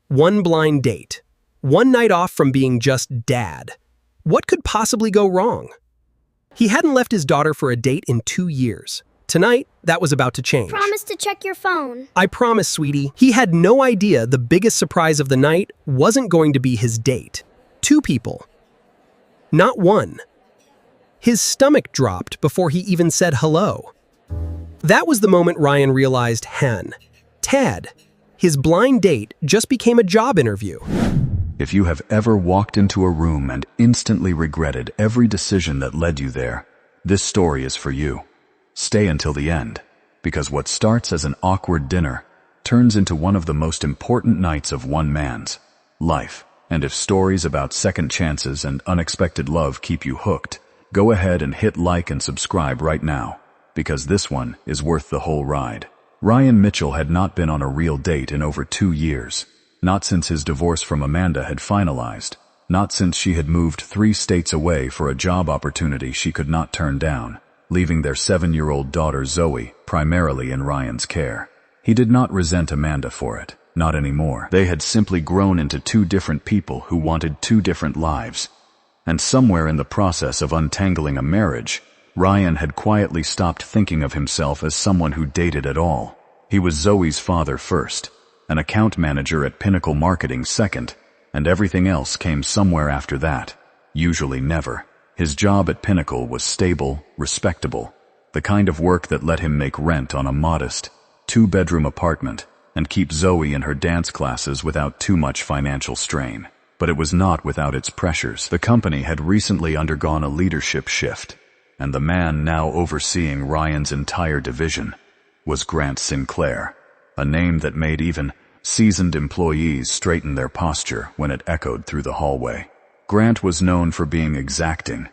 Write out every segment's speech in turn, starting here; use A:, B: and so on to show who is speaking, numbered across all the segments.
A: One blind date. One night off from being just dad. What could possibly go wrong? He hadn't left his daughter for a date in 2 years. Tonight, that was about to change.
B: Promise to check your phone.
A: I promise, sweetie. He had no idea the biggest surprise of the night wasn't going to be his date. 2 people. Not one. His stomach dropped before he even said hello. That was the moment Ryan realized Ted, his blind date, just became a job interview.
C: If you have ever walked into a room and instantly regretted every decision that led you there, this story is for you. Stay until the end, because what starts as an awkward dinner turns into one of the most important nights of one man's life. And if stories about second chances and unexpected love keep you hooked, go ahead and hit like and subscribe right now, because this one is worth the whole ride. Ryan Mitchell had not been on a real date in over 2 years. Not since his divorce from Amanda had finalized. Not since she had moved 3 states away for a job opportunity she could not turn down, leaving their 7-year-old daughter Zoe primarily in Ryan's care. He did not resent Amanda for it, not anymore. They had simply grown into 2 different people who wanted 2 different lives. And somewhere in the process of untangling a marriage, Ryan had quietly stopped thinking of himself as someone who dated at all. He was Zoe's father first, an account manager at Pinnacle Marketing second, and everything else came somewhere after that, usually never. His job at Pinnacle was stable, respectable, the kind of work that let him make rent on a modest 2-bedroom apartment and keep Zoe in her dance classes without too much financial strain. But it was not without its pressures. The company had recently undergone a leadership shift, and the man now overseeing Ryan's entire division was Grant Sinclair, a name that made even seasoned employees straighten their posture when it echoed through the hallway. Grant was known for being exacting,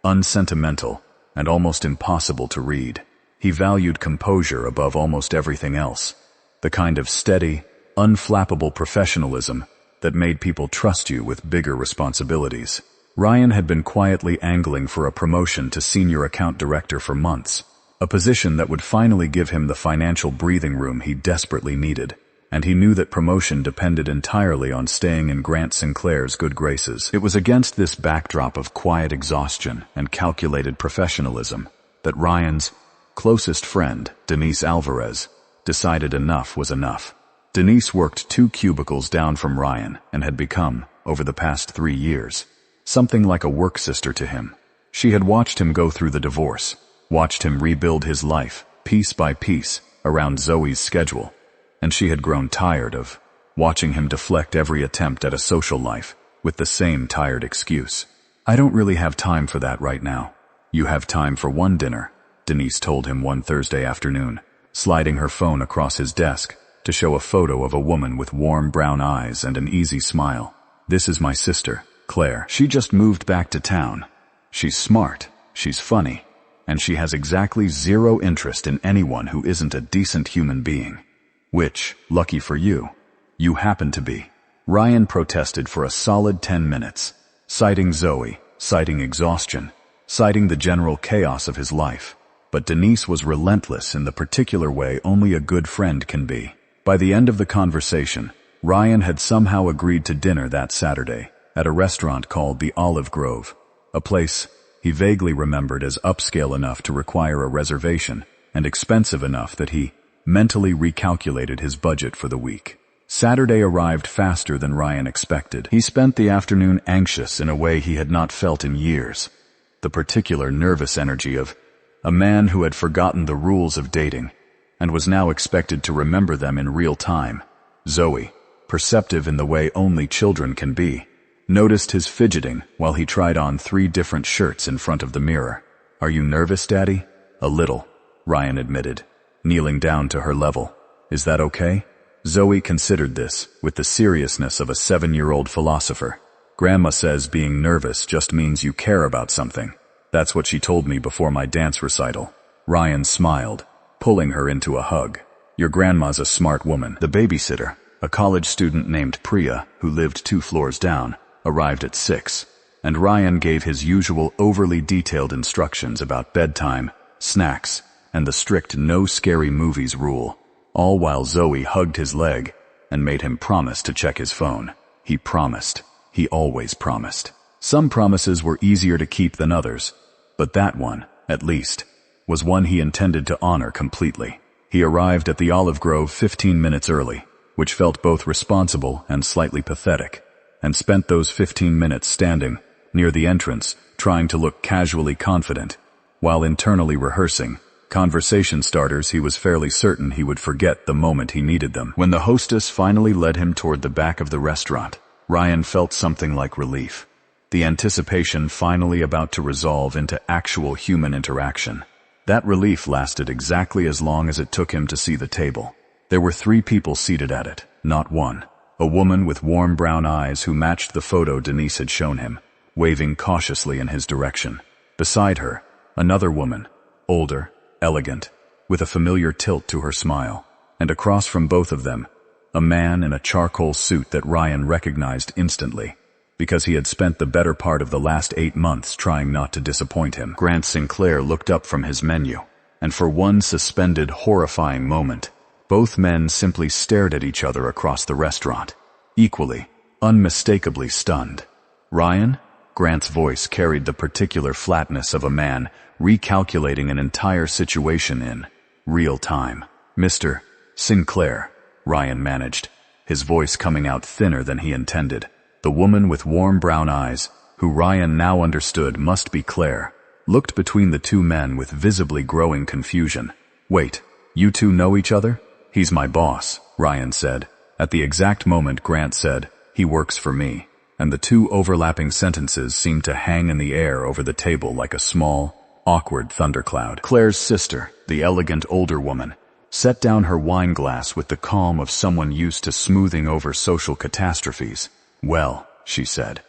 C: unsentimental, and almost impossible to read. He valued composure above almost everything else, the kind of steady, unflappable professionalism that made people trust you with bigger responsibilities. Ryan had been quietly angling for a promotion to senior account director for months, a position that would finally give him the financial breathing room he desperately needed, and he knew that promotion depended entirely on staying in Grant Sinclair's good graces. It was against this backdrop of quiet exhaustion and calculated professionalism that Ryan's closest friend, Denise Alvarez, decided enough was enough. Denise worked 2 cubicles down from Ryan and had become, over the past 3 years, something like a work sister to him. She had watched him go through the divorce, watched him rebuild his life, piece by piece, around Zoe's schedule, and she had grown tired of watching him deflect every attempt at a social life with the same tired excuse. "I don't really have time for that right now." "You have time for one dinner," Denise told him one Thursday afternoon, sliding her phone across his desk to show a photo of a woman with warm brown eyes and an easy smile. "This is my sister, Claire. She just moved back to town. She's smart, she's funny, and she has exactly 0 interest in anyone who isn't a decent human being. Which, lucky for you, you happen to be." Ryan protested for a solid 10 minutes, citing Zoe, citing exhaustion, citing the general chaos of his life. But Denise was relentless in the particular way only a good friend can be. By the end of the conversation, Ryan had somehow agreed to dinner that Saturday at a restaurant called the Olive Grove, a place he vaguely remembered as upscale enough to require a reservation and expensive enough that he mentally recalculated his budget for the week. Saturday arrived faster than Ryan expected. He spent the afternoon anxious in a way he had not felt in years, the particular nervous energy of a man who had forgotten the rules of dating and was now expected to remember them in real time. Zoe, perceptive in the way only children can be, noticed his fidgeting while he tried on 3 different shirts in front of the mirror. "Are you nervous, Daddy?" "A little," Ryan admitted, kneeling down to her level. "Is that okay?" Zoe considered this with the seriousness of a 7-year-old philosopher. "Grandma says being nervous just means you care about something. That's what she told me before my dance recital." Ryan smiled, pulling her into a hug. "Your grandma's a smart woman." The babysitter, a college student named Priya, who lived 2 floors down, arrived at 6, and Ryan gave his usual overly detailed instructions about bedtime, snacks, and the strict no scary movies rule, all while Zoe hugged his leg, and made him promise to check his phone. He promised. He always promised. Some promises were easier to keep than others, but that one, at least, was one he intended to honor completely. He arrived at the Olive Grove 15 minutes early, which felt both responsible and slightly pathetic, and spent those 15 minutes standing near the entrance, trying to look casually confident, while internally rehearsing conversation starters he was fairly certain he would forget the moment he needed them. When the hostess finally led him toward the back of the restaurant, Ryan felt something like relief. The anticipation finally about to resolve into actual human interaction. That relief lasted exactly as long as it took him to see the table. There were 3 people seated at it, not one. A woman with warm brown eyes who matched the photo Denise had shown him, waving cautiously in his direction. Beside her, another woman, older, elegant, with a familiar tilt to her smile. And across from both of them, a man in a charcoal suit that Ryan recognized instantly, because he had spent the better part of the last 8 months trying not to disappoint him. Grant Sinclair looked up from his menu, and for one suspended, horrifying moment, both men simply stared at each other across the restaurant, equally, unmistakably stunned. Ryan? Grant's voice carried the particular flatness of a man recalculating an entire situation in real time. Mr. Sinclair, Ryan managed, his voice coming out thinner than he intended. The woman with warm brown eyes, who Ryan now understood must be Claire, looked between the 2 men with visibly growing confusion. Wait, you 2 know each other? He's my boss, Ryan said. At the exact moment Grant said, he works for me, and the 2 overlapping sentences seemed to hang in the air over the table like a small, awkward thundercloud. Claire's sister, the elegant older woman, set down her wine glass with the calm of someone used to smoothing over social catastrophes. Well, she said,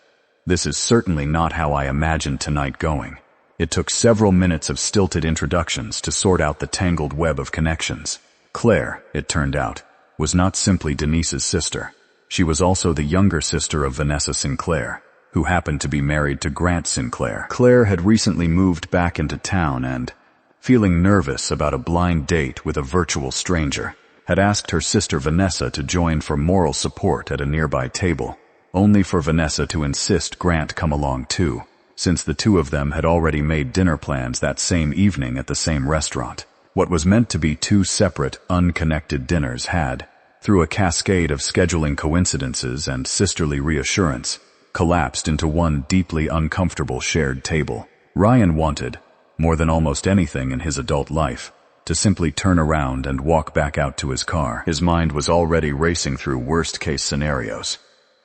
C: this is certainly not how I imagined tonight going. It took several minutes of stilted introductions to sort out the tangled web of connections. Claire, it turned out, was not simply Denise's sister. She was also the younger sister of Vanessa Sinclair, who happened to be married to Grant Sinclair. Claire had recently moved back into town and, feeling nervous about a blind date with a virtual stranger, had asked her sister Vanessa to join for moral support at a nearby table, only for Vanessa to insist Grant come along too, since the 2 of them had already made dinner plans that same evening at the same restaurant. What was meant to be 2 separate, unconnected dinners had, through a cascade of scheduling coincidences and sisterly reassurance, collapsed into one deeply uncomfortable shared table. Ryan wanted, more than almost anything in his adult life, to simply turn around and walk back out to his car. His mind was already racing through worst-case scenarios.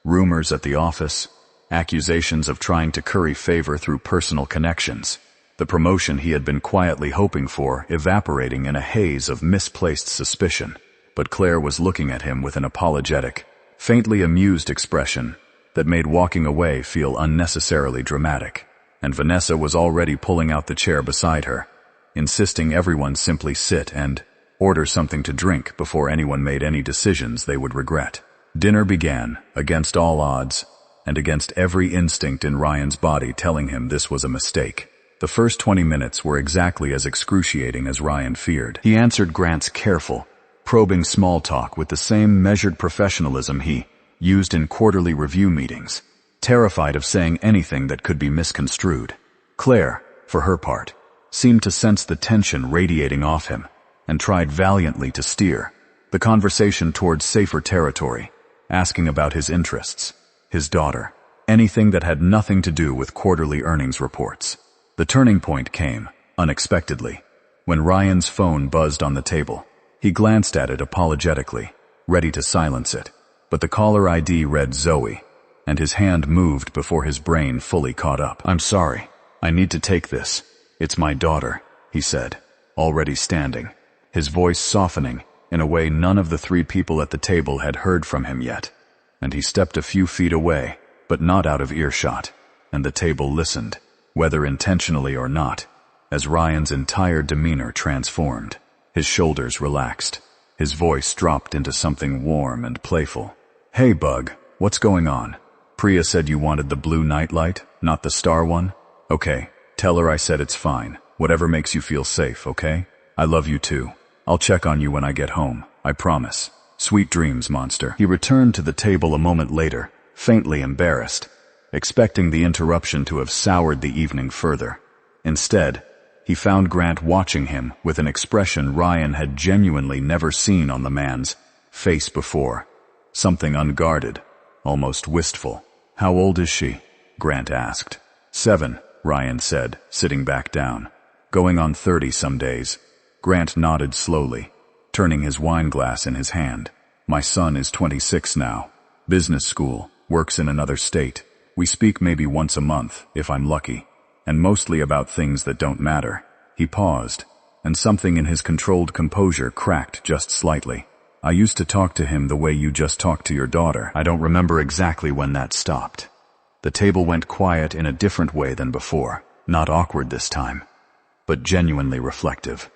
C: Rumors at the office, accusations of trying to curry favor through personal connections, the promotion he had been quietly hoping for evaporating in a haze of misplaced suspicion. But Claire was looking at him with an apologetic, faintly amused expression that made walking away feel unnecessarily dramatic. And Vanessa was already pulling out the chair beside her, insisting everyone simply sit and order something to drink before anyone made any decisions they would regret. Dinner began, against all odds, and against every instinct in Ryan's body telling him this was a mistake. The first 20 minutes were exactly as excruciating as Ryan feared. He answered Grant's careful, probing small talk with the same measured professionalism he used in quarterly review meetings, terrified of saying anything that could be misconstrued. Claire, for her part, seemed to sense the tension radiating off him, and tried valiantly to steer the conversation towards safer territory, asking about his interests, his daughter, anything that had nothing to do with quarterly earnings reports. The turning point came, unexpectedly, when Ryan's phone buzzed on the table. He glanced at it apologetically, ready to silence it, but the caller ID read Zoe, and his hand moved before his brain fully caught up. "I'm sorry. I need to take this. It's my daughter," he said, already standing, his voice softening in a way none of the 3 people at the table had heard from him yet. And he stepped a few feet away, but not out of earshot, and the table listened, whether intentionally or not, as Ryan's entire demeanor transformed. His shoulders relaxed. His voice dropped into something warm and playful. "Hey, Bug, what's going on? Priya said you wanted the blue nightlight, not the star one? Okay, tell her I said it's fine. Whatever makes you feel safe, okay? I love you too. I'll check on you when I get home. I promise." Sweet dreams, monster. He returned to the table a moment later, faintly embarrassed, expecting the interruption to have soured the evening further. Instead, he found Grant watching him with an expression Ryan had genuinely never seen on the man's face before. Something unguarded, almost wistful. "How old is she?" Grant asked. 7, Ryan said, sitting back down. "Going on 30 some days." Grant nodded slowly, turning his wine glass in his hand. "My son is 26 now. Business school, works in another state. We speak maybe once a month, if I'm lucky, and mostly about things that don't matter." He paused, and something in his controlled composure cracked just slightly. "I used to talk to him the way you just talked to your daughter." I don't remember exactly when that stopped. The table went quiet in a different way than before, not awkward this time, but genuinely reflective.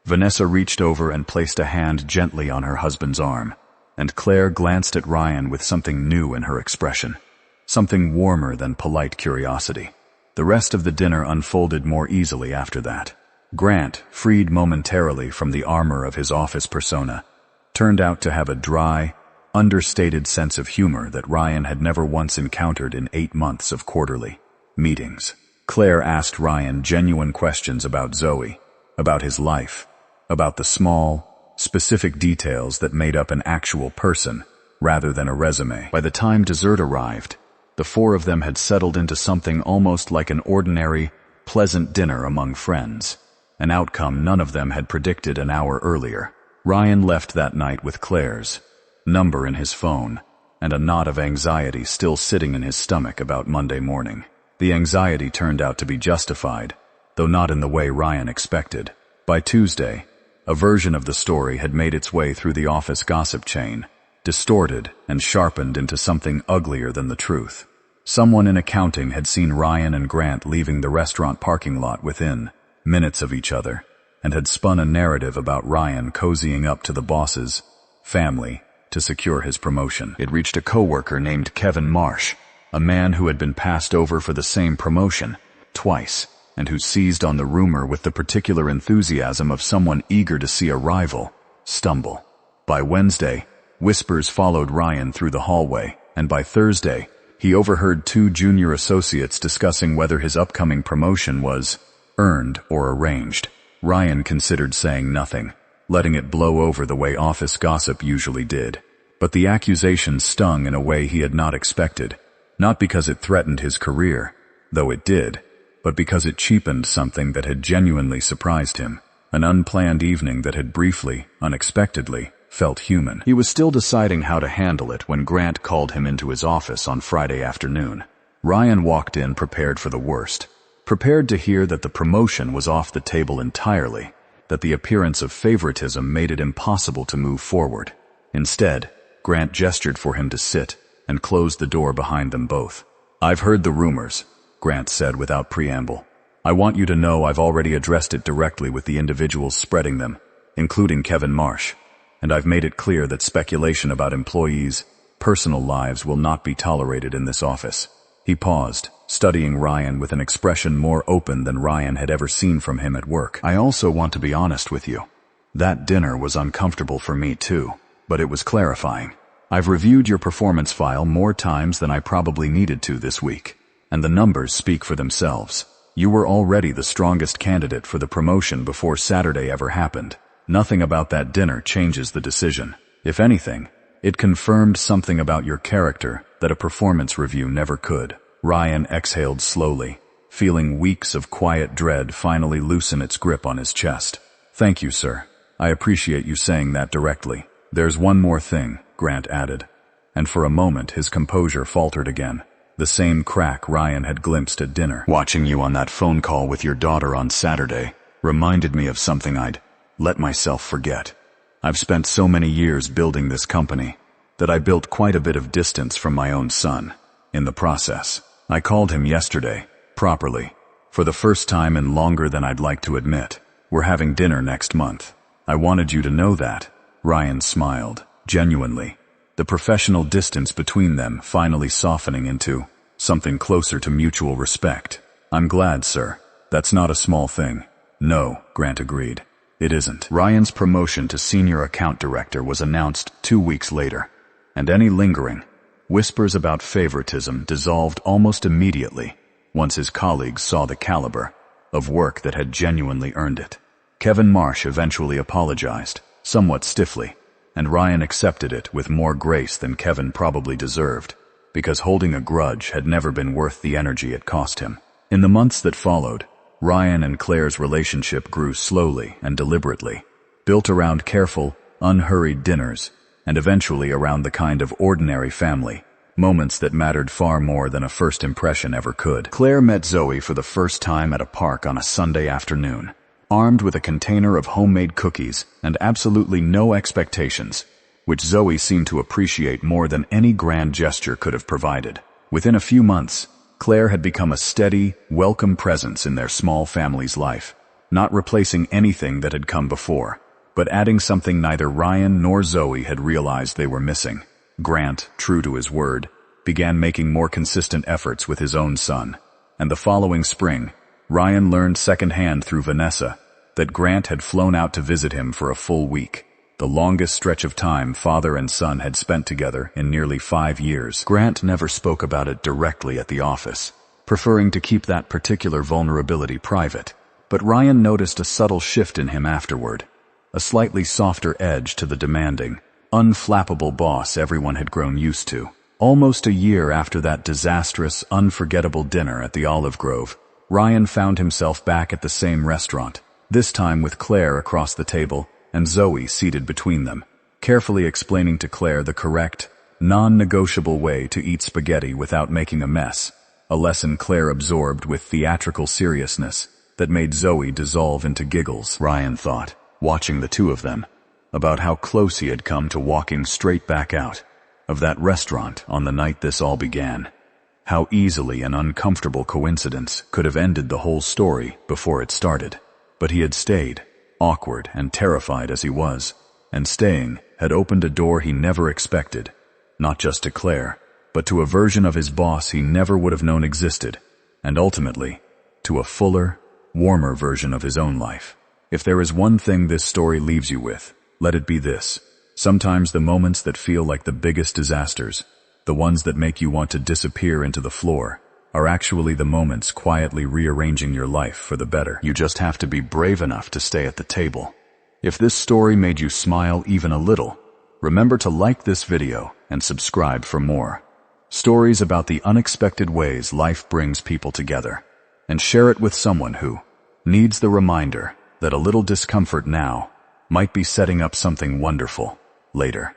C: Vanessa reached over and placed a hand gently on her husband's arm, and Claire glanced at Ryan with something new in her expression, something warmer than polite curiosity. The rest of the dinner unfolded more easily after that. Grant, freed momentarily from the armor of his office persona, turned out to have a dry, understated sense of humor that Ryan had never once encountered in 8 months of quarterly meetings. Claire asked Ryan genuine questions about Zoe, about his life, about the small, specific details that made up an actual person rather than a resume. By the time dessert arrived, the 4 of them had settled into something almost like an ordinary, pleasant dinner among friends, an outcome none of them had predicted an hour earlier. Ryan left that night with Claire's number in his phone and a knot of anxiety still sitting in his stomach about Monday morning. The anxiety turned out to be justified, though not in the way Ryan expected. By Tuesday, a version of the story had made its way through the office gossip chain, distorted and sharpened into something uglier than the truth. Someone in accounting had seen Ryan and Grant leaving the restaurant parking lot within minutes of each other, and had spun a narrative about Ryan cozying up to the boss's family to secure his promotion. It reached a coworker named Kevin Marsh, a man who had been passed over for the same promotion twice, and who seized on the rumor with the particular enthusiasm of someone eager to see a rival stumble. By Wednesday, whispers followed Ryan through the hallway, and by Thursday, he overheard 2 junior associates discussing whether his upcoming promotion was earned or arranged. Ryan considered saying nothing, letting it blow over the way office gossip usually did. But the accusation stung in a way he had not expected, not because it threatened his career, though it did, but because it cheapened something that had genuinely surprised him, an unplanned evening that had briefly, unexpectedly, felt human. He was still deciding how to handle it when Grant called him into his office on Friday afternoon. Ryan walked in prepared for the worst, prepared to hear that the promotion was off the table entirely, that the appearance of favoritism made it impossible to move forward. Instead, Grant gestured for him to sit and closed the door behind them both. "I've heard the rumors," Grant said without preamble. "I want you to know I've already addressed it directly with the individuals spreading them, including Kevin Marsh, and I've made it clear that speculation about employees' personal lives will not be tolerated in this office." He paused, studying Ryan with an expression more open than Ryan had ever seen from him at work. "I also want to be honest with you. That dinner was uncomfortable for me too, but it was clarifying. I've reviewed your performance file more times than I probably needed to this week, and the numbers speak for themselves. You were already the strongest candidate for the promotion before Saturday ever happened. Nothing about that dinner changes the decision. If anything, it confirmed something about your character that a performance review never could." Ryan exhaled slowly, feeling weeks of quiet dread finally loosen its grip on his chest. "Thank you, sir. I appreciate you saying that directly. There's one more thing," Grant added, and for a moment his composure faltered again. The same crack Ryan had glimpsed at dinner. "Watching you on that phone call with your daughter on Saturday reminded me of something I'd let myself forget. I've spent so many years building this company that I built quite a bit of distance from my own son in the process. I called him yesterday, properly, for the first time in longer than I'd like to admit. We're having dinner next month. I wanted you to know that." Ryan smiled, genuinely, the professional distance between them finally softening into something closer to mutual respect. "I'm glad, sir. That's not a small thing." "No," Grant agreed. It isn't. Ryan's promotion to senior account director was announced 2 weeks later, and any lingering whispers about favoritism dissolved almost immediately once his colleagues saw the caliber of work that had genuinely earned it. Kevin Marsh eventually apologized, somewhat stiffly, and Ryan accepted it with more grace than Kevin probably deserved, because holding a grudge had never been worth the energy it cost him. In the months that followed, Ryan and Claire's relationship grew slowly and deliberately, built around careful, unhurried dinners, and eventually around the kind of ordinary family moments that mattered far more than a first impression ever could. Claire met Zoe for the first time at a park on a Sunday afternoon, armed with a container of homemade cookies and absolutely no expectations, which Zoe seemed to appreciate more than any grand gesture could have provided. Within a few months, Claire had become a steady, welcome presence in their small family's life, not replacing anything that had come before, but adding something neither Ryan nor Zoe had realized they were missing. Grant, true to his word, began making more consistent efforts with his own son, and the following spring, Ryan learned secondhand through Vanessa that Grant had flown out to visit him for a full week, the longest stretch of time father and son had spent together in nearly 5 years. Grant never spoke about it directly at the office, preferring to keep that particular vulnerability private, but Ryan noticed a subtle shift in him afterward, a slightly softer edge to the demanding, unflappable boss everyone had grown used to. Almost a year after that disastrous, unforgettable dinner at the Olive Grove, Ryan found himself back at the same restaurant, this time with Claire across the table and Zoe seated between them, carefully explaining to Claire the correct, non-negotiable way to eat spaghetti without making a mess, a lesson Claire absorbed with theatrical seriousness that made Zoe dissolve into giggles. Ryan thought, watching the two of them, about how close he had come to walking straight back out of that restaurant on the night this all began. How easily an uncomfortable coincidence could have ended the whole story before it started. But he had stayed, awkward and terrified as he was, and staying had opened a door he never expected, not just to Claire, but to a version of his boss he never would have known existed, and ultimately, to a fuller, warmer version of his own life. If there is one thing this story leaves you with, let it be this. Sometimes the moments that feel like the biggest disasters, the ones that make you want to disappear into the floor, are actually the moments quietly rearranging your life for the better. You just have to be brave enough to stay at the table. If this story made you smile even a little, remember to like this video and subscribe for more stories about the unexpected ways life brings people together, and share it with someone who needs the reminder that a little discomfort now might be setting up something wonderful later.